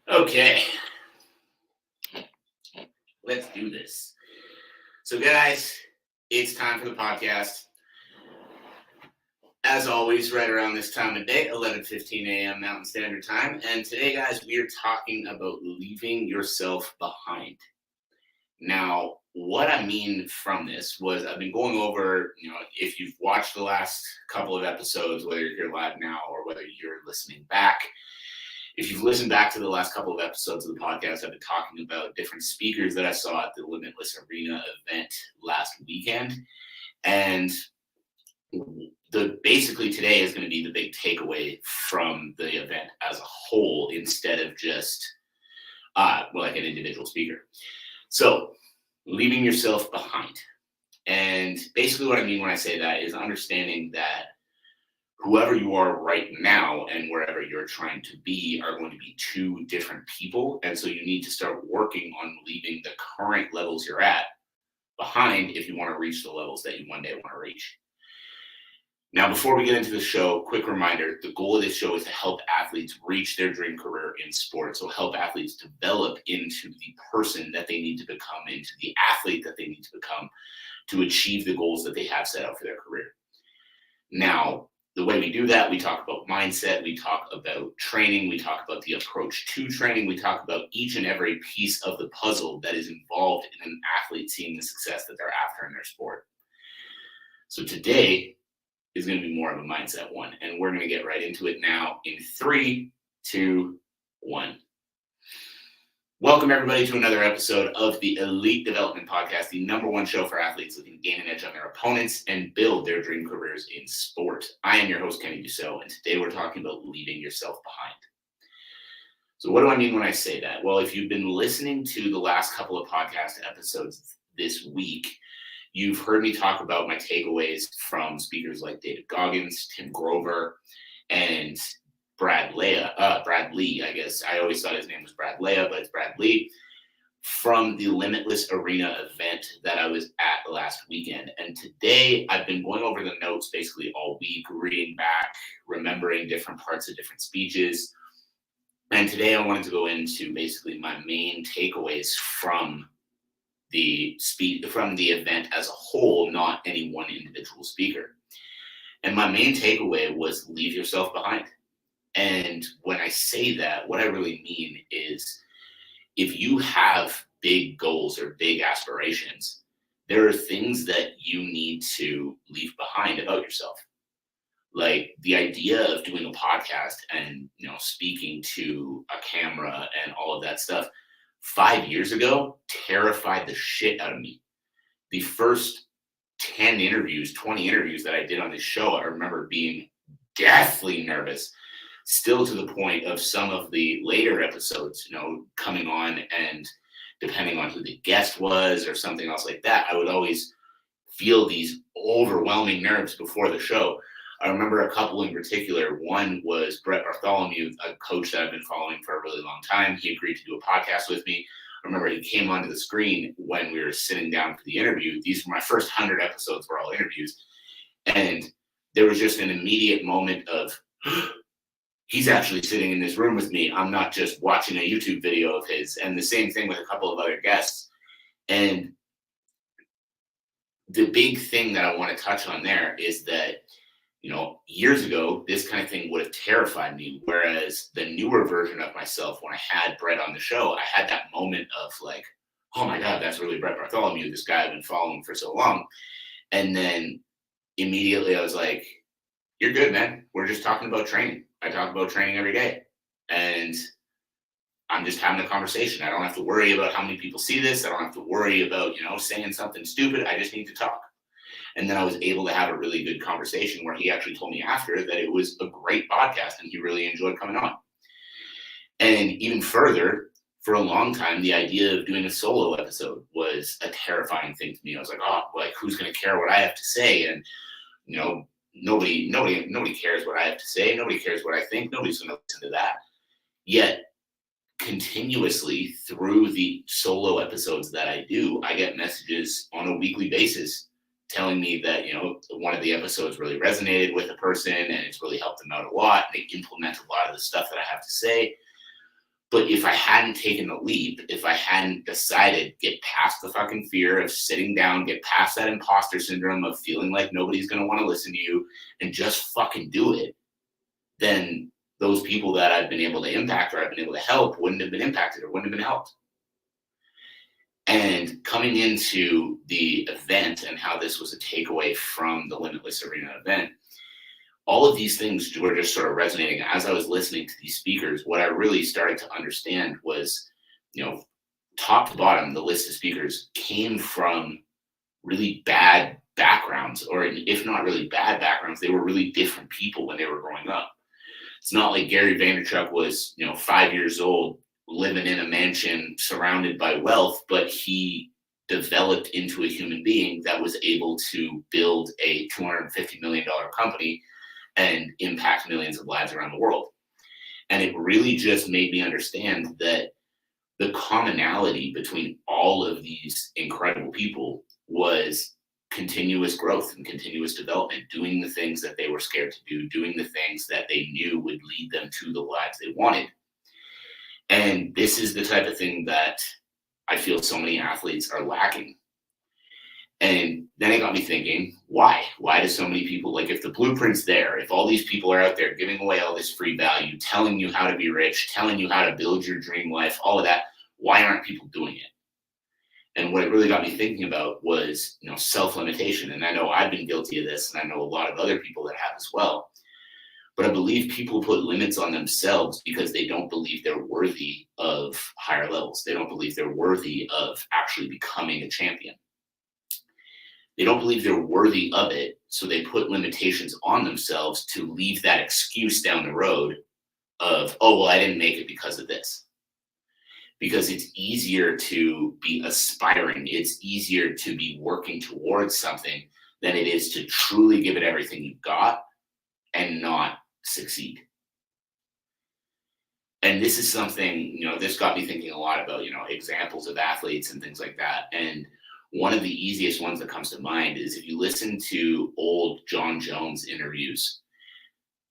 Okay, let's do this. So, guys, it's time for the podcast. As always, right around this time of day, 11:15 a.m. Mountain Standard Time. And today, guys, we are talking about leaving yourself behind. Now, what I mean from this was I've been going over, if you've watched the last couple of episodes, whether you're here live now or whether you're listening back. If you've listened back to the last couple of episodes of the podcast, I've been talking about different speakers that I saw at the Limitless Arena event last weekend. And basically today is going to be the big takeaway from the event as a whole instead of just like an individual speaker. So leaving yourself behind. And basically what I mean when I say that is understanding that whoever you are right now and wherever you're trying to be are going to be two different people. And so you need to start working on leaving the current levels you're at behind if you want to reach the levels that you one day want to reach. Now, before we get into the show, quick reminder, the goal of this show is to help athletes reach their dream career in sports. So help athletes develop into the person that they need to become, into the athlete that they need to become to achieve the goals that they have set out for their career. Now, the way we do that, we talk about mindset, we talk about training, we talk about the approach to training, we talk about each and every piece of the puzzle that is involved in an athlete seeing the success that they're after in their sport. So today is going to be more of a mindset one, and we're going to get right into it now in 3, 2, 1. Welcome, everybody, to another episode of the Elite Development Podcast, the #1 show for athletes looking to gain an edge on their opponents and build their dream careers in sport. I am your host, Kenny Dusseault, and today we're talking about leaving yourself behind. So what do I mean when I say that? Well, if you've been listening to the last couple of podcast episodes this week, you've heard me talk about my takeaways from speakers like David Goggins, Tim Grover, and Brad Lee, I guess. I always thought his name was Brad Lea, but it's Brad Lee, from the Limitless Arena event that I was at last weekend. And today I've been going over the notes basically all week, reading back, remembering different parts of different speeches. And today I wanted to go into basically my main takeaways from the event as a whole, not any one individual speaker. And my main takeaway was leave yourself behind. And when I say that, what I really mean is if you have big goals or big aspirations, there are things that you need to leave behind about yourself. Like the idea of doing a podcast and, speaking to a camera and all of that stuff 5 years ago terrified the shit out of me. The first 10 interviews, 20 interviews that I did on this show, I remember being deathly nervous. Still to the point of some of the later episodes, coming on and depending on who the guest was or something else like that, I would always feel these overwhelming nerves before the show. I remember a couple in particular. One was Brett Bartholomew, a coach that I've been following for a really long time. He agreed to do a podcast with me. I remember he came onto the screen when we were sitting down for the interview. These were my first 100 episodes were all interviews. And there was just an immediate moment of, he's actually sitting in this room with me. I'm not just watching a YouTube video of his. And the same thing with a couple of other guests. And the big thing that I want to touch on there is that, years ago, this kind of thing would have terrified me. Whereas the newer version of myself, when I had Brett on the show, I had that moment of like, oh my God, that's really Brett Bartholomew, this guy I've been following for so long. And then immediately I was like, you're good, man. We're just talking about training. I talk about training every day. And I'm just having a conversation. I don't have to worry about how many people see this. I don't have to worry about, saying something stupid. I just need to talk. And then I was able to have a really good conversation where he actually told me after that it was a great podcast and he really enjoyed coming on. And even further, for a long time, the idea of doing a solo episode was a terrifying thing to me. I was like, who's going to care what I have to say? And, nobody cares what I have to say. Nobody cares what I think. Nobody's going to listen to that. Yet, continuously through the solo episodes that I do, I get messages on a weekly basis telling me that, one of the episodes really resonated with a person and it's really helped them out a lot. They implement a lot of the stuff that I have to say. But if I hadn't taken the leap, if I hadn't decided, get past the fucking fear of sitting down, get past that imposter syndrome of feeling like nobody's going to want to listen to you and just fucking do it, then those people that I've been able to impact or I've been able to help wouldn't have been impacted or wouldn't have been helped. And coming into the event and how this was a takeaway from the Limitless Arena event, all of these things were just sort of resonating as I was listening to these speakers. What I really started to understand was, top to bottom, the list of speakers came from really bad backgrounds, or if not really bad backgrounds, they were really different people when they were growing up. It's not like Gary Vaynerchuk was, 5 years old, living in a mansion surrounded by wealth, but he developed into a human being that was able to build a $250 million company and impact millions of lives around the world. And it really just made me understand that the commonality between all of these incredible people was continuous growth and continuous development, doing the things that they were scared to do, doing the things that they knew would lead them to the lives they wanted. And this is the type of thing that I feel so many athletes are lacking. And then it got me thinking, why? Why do so many people, like, if the blueprint's there, if all these people are out there giving away all this free value, telling you how to be rich, telling you how to build your dream life, all of that, why aren't people doing it? And what it really got me thinking about was, self-limitation. And I know I've been guilty of this, and I know a lot of other people that have as well. But I believe people put limits on themselves because they don't believe they're worthy of higher levels. They don't believe they're worthy of actually becoming a champion. They don't believe they're worthy of it, so they put limitations on themselves to leave that excuse down the road of, oh, well, I didn't make it because of this. Because it's easier to be aspiring, it's easier to be working towards something than it is to truly give it everything you've got and not succeed. And this is something, this got me thinking a lot about, examples of athletes and things like that. And one of the easiest ones that comes to mind is if you listen to old John Jones interviews,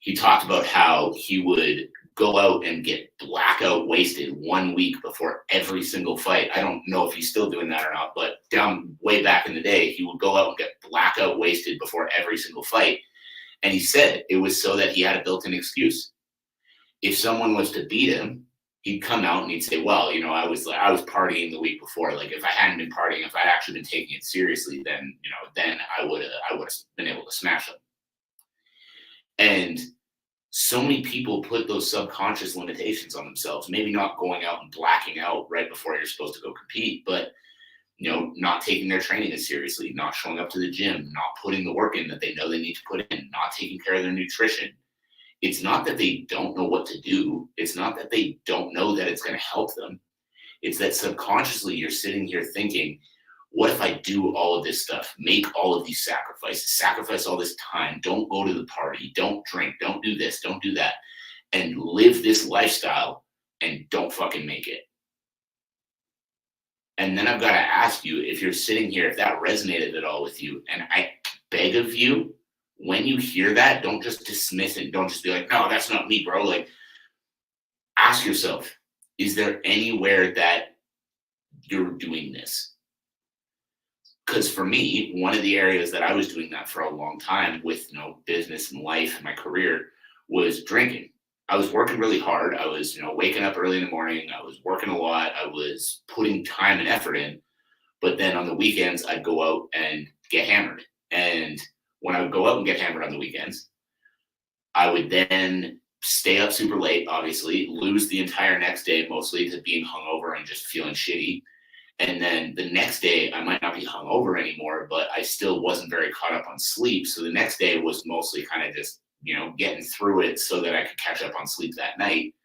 he talked about how he would go out and get blackout wasted 1 week before every single fight. I don't know if he's still doing that or not, but down way back in the day, he would go out and get blackout wasted before every single fight. And he said it was so that he had a built-in excuse. If someone was to beat him, he'd come out and he'd say, well, I was partying the week before. Like, if I hadn't been partying, if I'd actually been taking it seriously, then, then I would have been able to smash them. And so many people put those subconscious limitations on themselves, maybe not going out and blacking out right before you're supposed to go compete, but, not taking their training as seriously, not showing up to the gym, not putting the work in that they know they need to put in, not taking care of their nutrition. It's not that they don't know what to do. It's not that they don't know that it's going to help them. It's that subconsciously you're sitting here thinking, what if I do all of this stuff, make all of these sacrifices, sacrifice all this time, don't go to the party, don't drink, don't do this, don't do that, and live this lifestyle and don't fucking make it. And then I've got to ask you, if you're sitting here, if that resonated at all with you, and I beg of you, when you hear that, don't just dismiss it. Don't just be like, no, that's not me, bro. Like, ask yourself, is there anywhere that you're doing this? Because for me, one of the areas that I was doing that for a long time with, business and life and my career was drinking. I was working really hard. I was, waking up early in the morning. I was working a lot. I was putting time and effort in. But then on the weekends, I'd go out and get hammered. And when I would go out and get hammered on the weekends, I would then stay up super late, obviously, lose the entire next day, mostly to being hungover and just feeling shitty. And then the next day, I might not be hungover anymore, but I still wasn't very caught up on sleep. So the next day was mostly kind of just, getting through it so that I could catch up on sleep that night.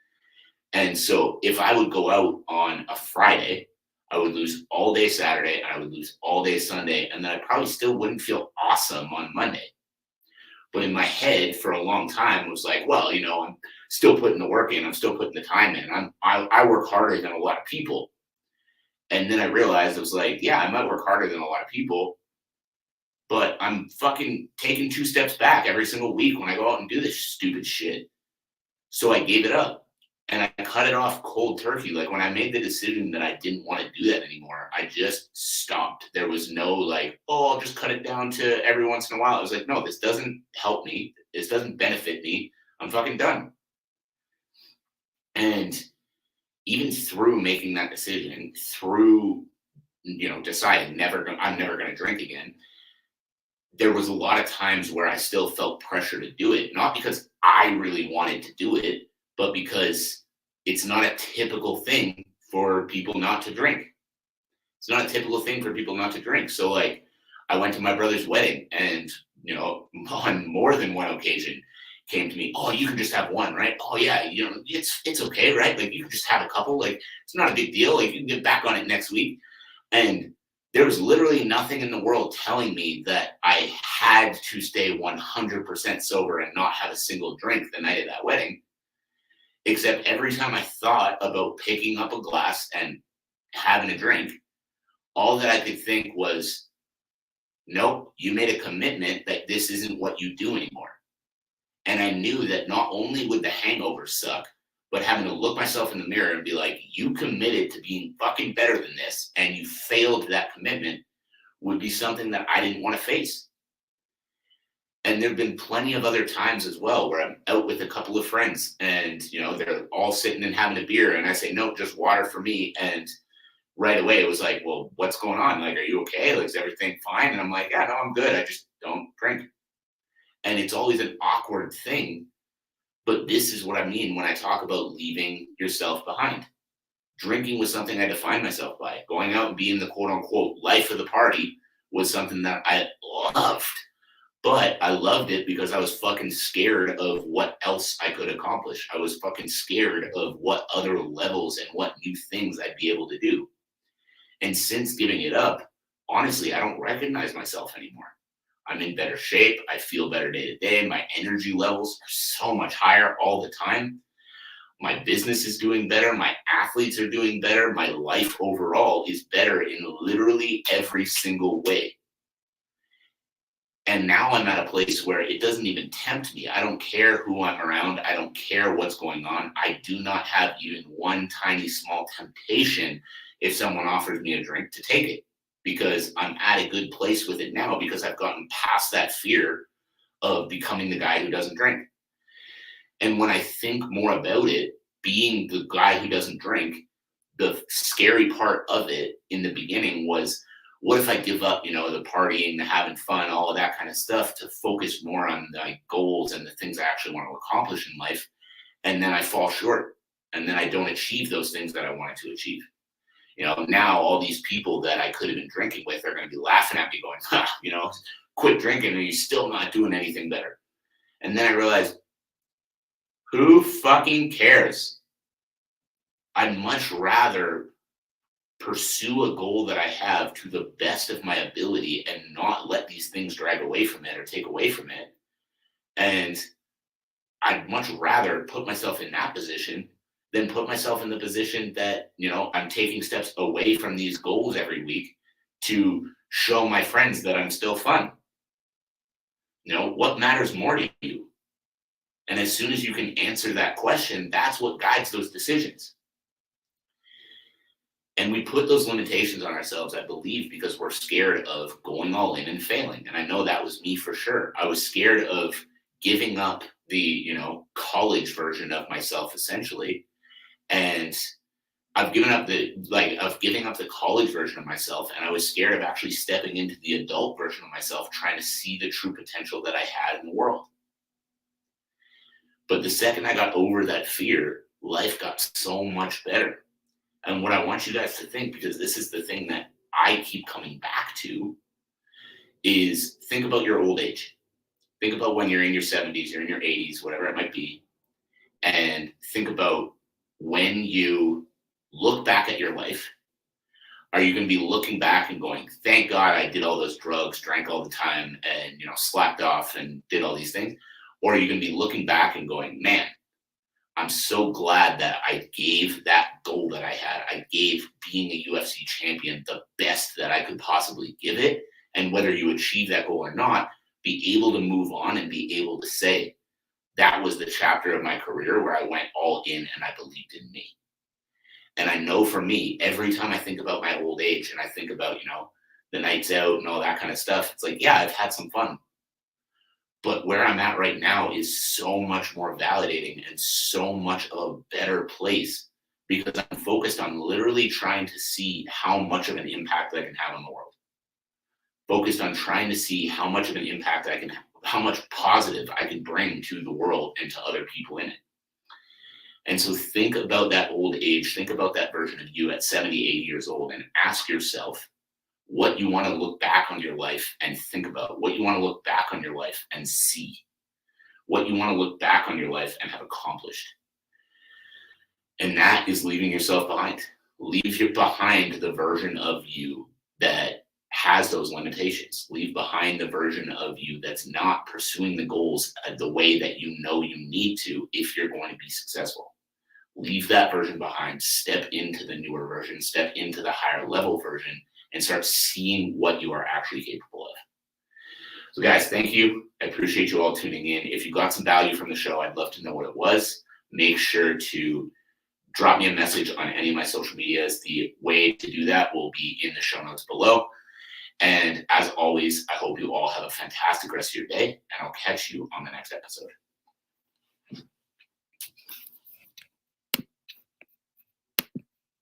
And so if I would go out on a Friday, I would lose all day Saturday, and I would lose all day Sunday, and then I probably still wouldn't feel awesome on Monday. But in my head for a long time was like, well, I'm still putting the work in. I'm still putting the time in. I work harder than a lot of people. And then I realized, I was like, yeah, I might work harder than a lot of people, but I'm fucking taking 2 steps back every single week when I go out and do this stupid shit. So I gave it up. And I cut it off cold turkey. Like when I made the decision that I didn't want to do that anymore, I just stopped. There was no like, oh, I'll just cut it down to every once in a while. I was like, no, this doesn't help me. This doesn't benefit me. I'm fucking done. And even through making that decision, through, deciding I'm never going to drink again, there was a lot of times where I still felt pressure to do it, not because I really wanted to do it, but because it's not a typical thing for people not to drink. It's not a typical thing for people not to drink. So like I went to my brother's wedding and, on more than one occasion came to me, oh, you can just have one, right? Oh yeah, it's okay, right? Like you can just have a couple, like it's not a big deal. Like you can get back on it next week. And there was literally nothing in the world telling me that I had to stay 100% sober and not have a single drink the night of that wedding. Except every time I thought about picking up a glass and having a drink, all that I could think was, nope, you made a commitment that this isn't what you do anymore. And I knew that not only would the hangover suck, but having to look myself in the mirror and be like, you committed to being fucking better than this, and you failed that commitment, would be something that I didn't want to face. And there've been plenty of other times as well where I'm out with a couple of friends and, they're all sitting and having a beer. And I say, no, just water for me. And right away it was like, well, what's going on? Like, are you okay? Like, is everything fine? And I'm like, yeah, no, I'm good. I just don't drink. And it's always an awkward thing. But this is what I mean when I talk about leaving yourself behind. Drinking was something I defined myself by. Going out and being the quote unquote life of the party was something that I loved. But I loved it because I was fucking scared of what else I could accomplish. I was fucking scared of what other levels and what new things I'd be able to do. And since giving it up, honestly, I don't recognize myself anymore. I'm in better shape. I feel better day to day. My energy levels are so much higher all the time. My business is doing better. My athletes are doing better. My life overall is better in literally every single way. And now I'm at a place where it doesn't even tempt me. I don't care who I'm around. I don't care what's going on. I do not have even one tiny small temptation if someone offers me a drink to take it, because I'm at a good place with it now because I've gotten past that fear of becoming the guy who doesn't drink. And when I think more about it, being the guy who doesn't drink, the scary part of it in the beginning was, what if I give up, the partying, the having fun, all of that kind of stuff to focus more on my goals and the things I actually want to accomplish in life? And then I fall short and then I don't achieve those things that I wanted to achieve. Now all these people that I could have been drinking with are going to be laughing at me going, quit drinking and you're still not doing anything better. And then I realized, who fucking cares? I'd much rather pursue a goal that I have to the best of my ability and not let these things drag away from it or take away from it. And I'd much rather put myself in that position than put myself in the position that, I'm taking steps away from these goals every week to show my friends that I'm still fun. What matters more to you? And as soon as you can answer that question, that's what guides those decisions. And we put those limitations on ourselves, I believe, because we're scared of going all in and failing. And I know that was me for sure. I was scared of giving up the, college version of myself, essentially. And I've given up the college version of myself. And I was scared of actually stepping into the adult version of myself, trying to see the true potential that I had in the world. But the second I got over that fear, life got so much better. And what I want you guys to think, because this is the thing that I keep coming back to, is think about your old age. Think about when you're in your 70s, you're in your 80s, whatever it might be. And think about when you look back at your life, are you going to be looking back and going, thank God I did all those drugs, drank all the time, and, slacked off and did all these things? Or are you going to be looking back and going, man, I'm so glad that I gave that goal that I had. I gave being a UFC champion the best that I could possibly give it. And whether you achieve that goal or not, be able to move on and be able to say, that was the chapter of my career where I went all in and I believed in me. And I know for me, every time I think about my old age and I think about, the nights out and all that kind of stuff, it's like, yeah, I've had some fun. But where I'm at right now is so much more validating and so much of a better place because I'm focused on literally trying to see how much of an impact I can have on the world. Focused on trying to see how much of an impact I can have, how much positive I can bring to the world and to other people in it. And so think about that old age, think about that version of you at 70, 80 years old, and ask yourself what you want to look back on your life and think about, what you want to look back on your life and see, what you want to look back on your life and have accomplished. And that is leaving yourself behind. Leave behind the version of you that has those limitations. Leave behind the version of you that's not pursuing the goals the way that you know you need to if you're going to be successful. Leave that version behind. Step into the newer version. Step into the higher level version and start seeing what you are actually capable of. So guys, thank you. I appreciate you all tuning in. If you got some value from the show, I'd love to know what it was. Make sure to drop me a message on any of my social medias. The way to do that will be in the show notes below. And as always, I hope you all have a fantastic rest of your day, and I'll catch you on the next episode.